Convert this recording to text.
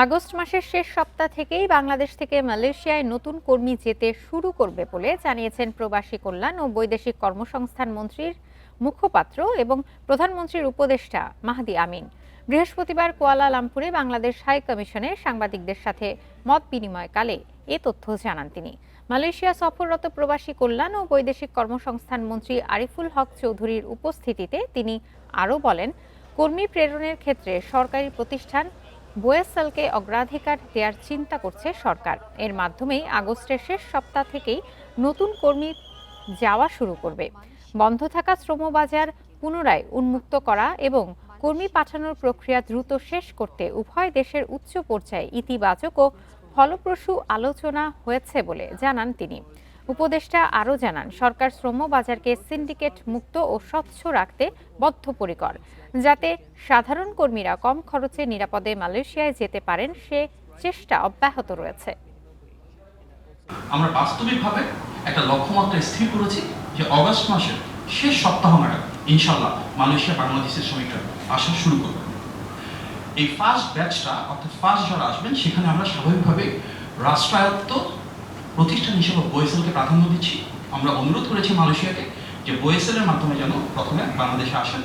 August মাসের শেষ সপ্তাহ থেকেই বাংলাদেশ থেকে মালয়েশিয়ায় নতুন কর্মী যেতে শুরু করবে বলে জানিয়েছেন প্রবাসী কল্যাণ ও বৈদেশিক কর্মসংস্থান মন্ত্রীর মুখপাত্র এবং প্রধানমন্ত্রীর উপদেষ্টা মাহদি আমিন। বৃহস্পতিবার কুয়ালালামপুরে বাংলাদেশ হাই কমিশনে সাংবাদিকদের সাথে মত বিনিময়কালে এ তথ্য জানান তিনি। মালয়েশিয়া সফররত প্রবাসী কল্যাণ ও বৈদেশিক কর্মসংস্থান মন্ত্রী আরিফুল হক চৌধুরীর উপস্থিতিতে তিনি আরও বলেন, কর্মী প্রেরণের ক্ষেত্রে সরকারি প্রতিষ্ঠান বোয়েসেলকে অগ্রাধিকার দেওয়ার চিন্তা করছে সরকার। এর মাধ্যমেই আগস্টের শেষ সপ্তাহ থেকেই নতুন কর্মী যাওয়া শুরু করবে। বন্ধ থাকা শ্রমবাজার পুনরায় উন্মুক্ত করা এবং কর্মী পাঠানোর প্রক্রিয়া দ্রুত শেষ করতে উভয় দেশের উচ্চ পর্যায়ে ইতিবাচক ও ফলপ্রসূ আলোচনা হয়েছে বলে জানান তিনি। উপদেষ্টা আরও জানান, সরকার শ্রম বাজারকে সিন্ডিকেট মুক্ত ও স্বচ্ছ রাখতে বদ্ধপরিকর, যাতে সাধারণ কর্মীরা কম খরচে নিরাপদে মালয়েশিয়ায় যেতে পারেন সে চেষ্টা অব্যাহত রয়েছে। আমরা বাস্তবিকভাবে একটা লক্ষ্যমাত্রা স্থির করেছি যে অগস্ট মাসের শেষ সপ্তাহ নাগাদ ইনশাল্লাহ মালয়েশিয়া বাংলাদেশের শ্রমিকরা আসা শুরু করবে। এই ফার্স্ট ব্যাচটা অর্থাৎ ফার্স্ট যারা আসবেন সেখানে আমরা স্বাভাবিকভাবে রাষ্ট্রায়ত্ত প্রতিষ্ঠান হিসেবে বোয়েসেলকে প্রাধান্য দিচ্ছি। আমরা অনুরোধ করেছি মালয়েশিয়াকে যে বোয়েসেলের মাধ্যমে যেন প্রথমে বাংলাদেশে আসেন।